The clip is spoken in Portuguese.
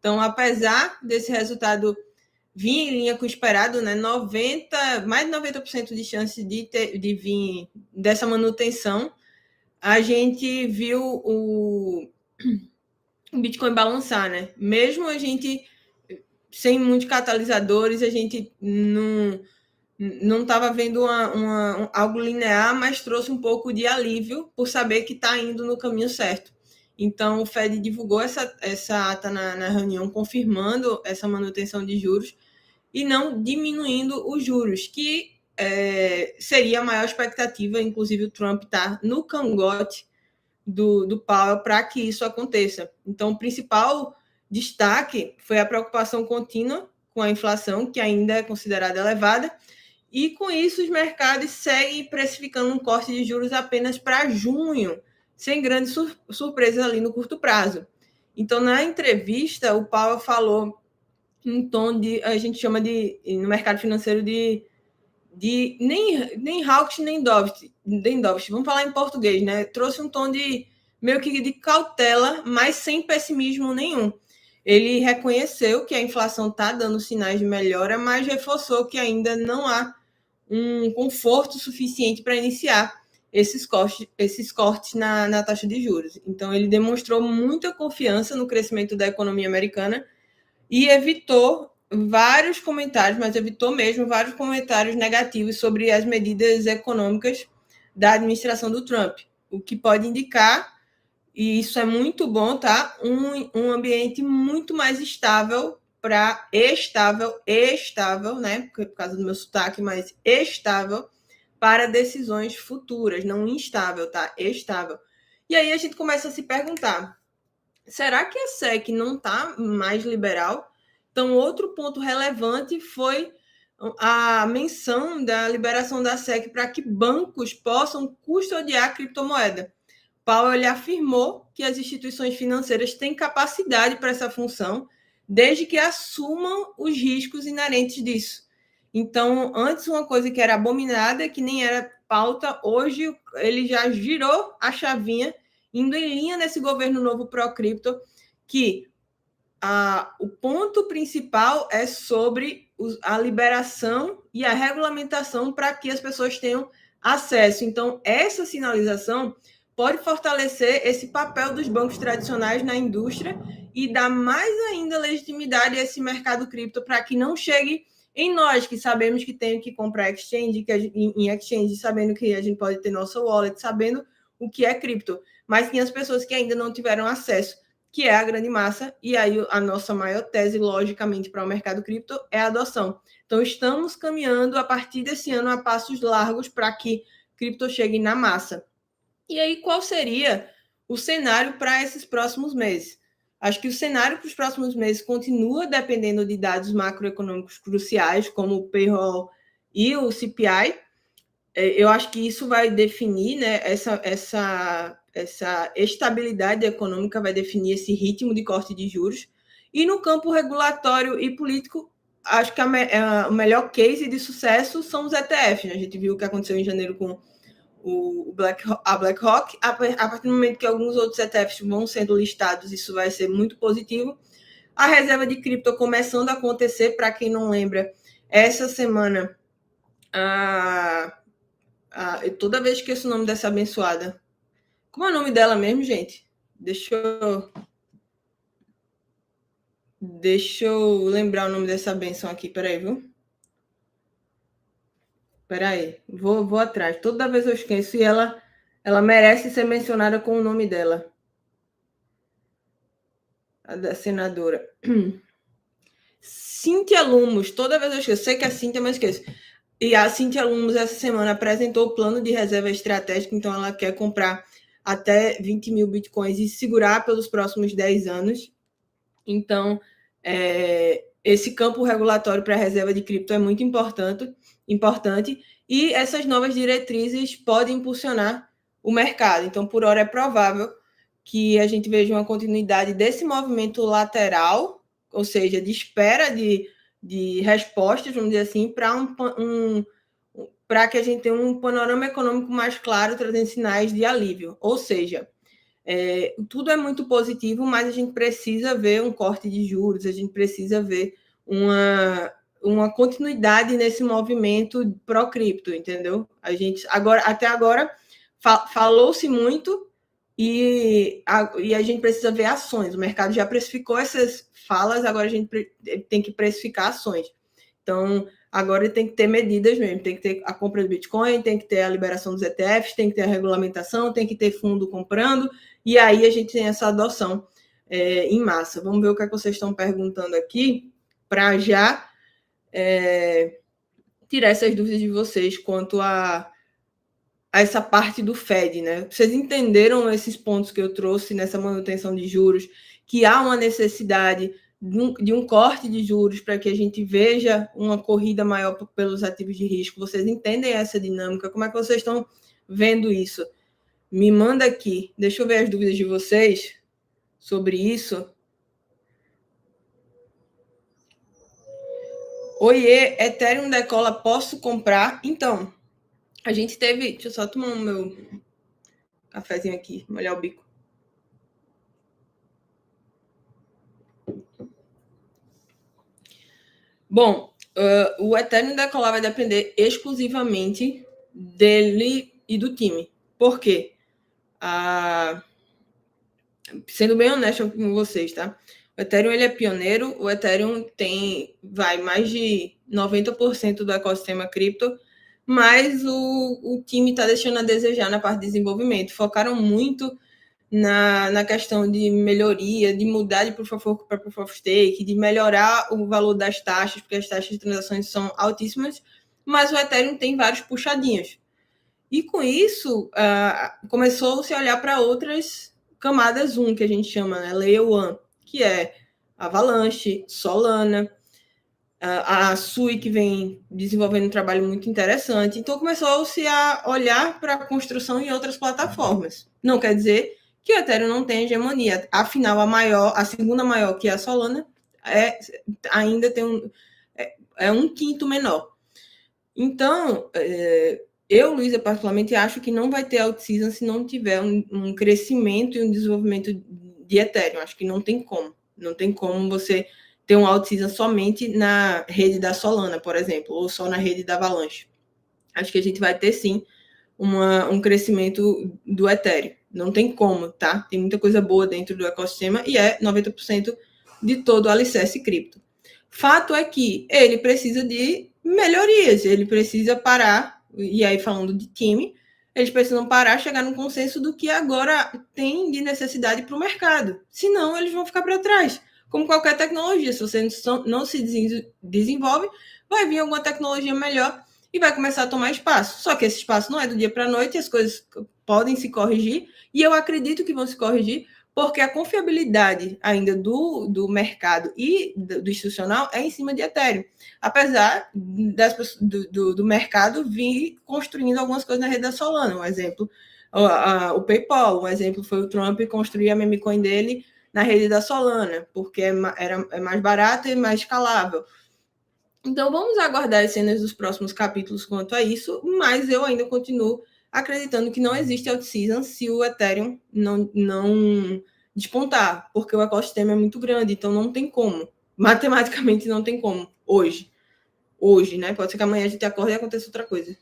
Então, apesar desse resultado vir em linha com o esperado, né, mais de 90% de chance de vir dessa manutenção, a gente viu o Bitcoin balançar, né? Mesmo a gente sem muitos catalisadores, a gente não estava vendo algo linear, mas trouxe um pouco de alívio por saber que está indo no caminho certo. Então, o Fed divulgou essa ata na reunião, confirmando essa manutenção de juros e não diminuindo os juros, que seria a maior expectativa. Inclusive, o Trump está no cangote do Powell para que isso aconteça. Então, o principal destaque foi a preocupação contínua com a inflação, que ainda é considerada elevada, e com isso os mercados seguem precificando um corte de juros apenas para junho, sem grandes surpresas ali no curto prazo. Então, na entrevista, o Powell falou em tom de, a gente chama no mercado financeiro de nem hawkish, nem dovish, vamos falar em português, né? Trouxe um tom de meio que de cautela, mas sem pessimismo nenhum. Ele reconheceu que a inflação está dando sinais de melhora, mas reforçou que ainda não há um conforto suficiente para iniciar esses cortes na taxa de juros. Então, ele demonstrou muita confiança no crescimento da economia americana e evitou vários comentários, mas evitou mesmo vários comentários negativos sobre as medidas econômicas da administração do Trump, o que pode indicar, e isso é muito bom, tá? Um ambiente muito mais estável estável, né? Por causa do meu sotaque, mas estável para decisões futuras, não instável, tá? Estável. E aí a gente começa a se perguntar, será que a SEC não está mais liberal? Então, outro ponto relevante foi a menção da liberação da SEC para que bancos possam custodiar criptomoeda. Powell afirmou que as instituições financeiras têm capacidade para essa função, desde que assumam os riscos inerentes disso. Então, antes uma coisa que era abominada, que nem era pauta, hoje ele já girou a chavinha, indo em linha nesse governo novo pró-cripto, que o ponto principal é sobre a liberação e a regulamentação para que as pessoas tenham acesso. Então, essa sinalização pode fortalecer esse papel dos bancos tradicionais na indústria e dar mais ainda legitimidade a esse mercado cripto para que não chegue em nós, que sabemos que tem que comprar exchange, em exchange, sabendo que a gente pode ter nossa wallet, sabendo o que é cripto, mas tem as pessoas que ainda não tiveram acesso, que é a grande massa, e aí a nossa maior tese, logicamente, para o mercado cripto é a adoção. Então, estamos caminhando a partir desse ano a passos largos para que cripto chegue na massa. E aí, qual seria o cenário para esses próximos meses? Acho que o cenário para os próximos meses continua dependendo de dados macroeconômicos cruciais, como o payroll e o CPI. Eu acho que isso vai definir, né, essa estabilidade econômica vai definir esse ritmo de corte de juros. E no campo regulatório e político, acho que o melhor case de sucesso são os ETFs. Né? A gente viu o que aconteceu em janeiro com a BlackRock. A partir do momento que alguns outros ETFs vão sendo listados, isso vai ser muito positivo. A reserva de cripto começando a acontecer, para quem não lembra, essa semana, eu toda vez esqueço o nome dessa abençoada. Como é o nome dela mesmo, gente? Deixa eu lembrar o nome dessa benção aqui, peraí, viu? Peraí, vou atrás. Toda vez eu esqueço e ela merece ser mencionada com o nome dela. A da senadora. Cíntia Lumos, toda vez eu esqueço. Sei que é Cíntia, mas esqueço. E a Cíntia Lumos, essa semana, apresentou o plano de reserva estratégica, então ela quer comprar até 20 mil bitcoins e segurar pelos próximos 10 anos. Então, esse campo regulatório para a reserva de cripto é muito importante, e essas novas diretrizes podem impulsionar o mercado. Então, por hora, é provável que a gente veja uma continuidade desse movimento lateral, ou seja, de espera de respostas, vamos dizer assim, para que a gente tenha um panorama econômico mais claro, trazendo sinais de alívio. Ou seja, Tudo é muito positivo, mas a gente precisa ver um corte de juros, a gente precisa ver uma continuidade nesse movimento pró-cripto, entendeu? Até agora, falou-se muito e a gente precisa ver ações. O mercado já precificou essas falas, agora a gente tem que precificar ações. Então, agora tem que ter medidas mesmo, tem que ter a compra do Bitcoin, tem que ter a liberação dos ETFs, tem que ter a regulamentação, tem que ter fundo comprando, e aí a gente tem essa adoção em massa. Vamos ver o que vocês estão perguntando aqui, para já tirar essas dúvidas de vocês quanto a essa parte do Fed, né? Vocês entenderam esses pontos que eu trouxe nessa manutenção de juros, que há uma necessidade de um corte de juros para que a gente veja uma corrida maior pelos ativos de risco. Vocês entendem essa dinâmica? Como é que vocês estão vendo isso? Me manda aqui. Deixa eu ver as dúvidas de vocês sobre isso. Oiê, Ethereum decola, posso comprar? Então, a gente teve... Deixa eu só tomar o meu cafezinho aqui, molhar o bico. Bom, o Ethereum decolar vai depender exclusivamente dele e do time. Por quê? Sendo bem honesto com vocês, tá? O Ethereum ele é pioneiro, o Ethereum tem mais de 90% do ecossistema cripto, mas o time está deixando a desejar na parte de desenvolvimento. Focaram muito na questão de melhoria, de mudar de Proof of Work para Proof of Stake, de melhorar o valor das taxas, porque as taxas de transações são altíssimas, mas o Ethereum tem vários puxadinhos. E com isso, começou-se a olhar para outras camadas 1, que a gente chama, né? Layer 1, que é Avalanche, Solana, a Sui, que vem desenvolvendo um trabalho muito interessante. Então, começou-se a olhar para a construção em outras plataformas. Não quer dizer que o Ethereum não tem hegemonia. Afinal, a segunda maior, que é a Solana, ainda tem um quinto menor. Então, eu, Luísa, particularmente, acho que não vai ter out-season se não tiver um crescimento e um desenvolvimento de Ethereum. Acho que não tem como. Não tem como você ter um out-season somente na rede da Solana, por exemplo, ou só na rede da Avalanche. Acho que a gente vai ter, sim, um crescimento do Ethereum. Não tem como, tá? Tem muita coisa boa dentro do ecossistema e é 90% de todo o alicerce cripto. Fato é que ele precisa de melhorias, ele precisa parar, e aí falando de time, eles precisam parar, chegar num consenso do que agora tem de necessidade para o mercado. Senão, eles vão ficar para trás. Como qualquer tecnologia, se você não se desenvolve, vai vir alguma tecnologia melhor e vai começar a tomar espaço. Só que esse espaço não é do dia para a noite, as coisas podem se corrigir, e eu acredito que vão se corrigir, porque a confiabilidade ainda do mercado e do institucional é em cima de Ethereum. Apesar do mercado vir construindo algumas coisas na rede da Solana. Um exemplo, o PayPal. Um exemplo foi o Trump construir a meme coin dele na rede da Solana, porque é mais barato e mais escalável. Então, vamos aguardar as cenas dos próximos capítulos quanto a isso, mas eu ainda continuo acreditando que não existe out-season se o Ethereum não despontar, porque o ecossistema é muito grande, então não tem como. Matematicamente não tem como, hoje, né? Pode ser que amanhã a gente acorde e aconteça outra coisa.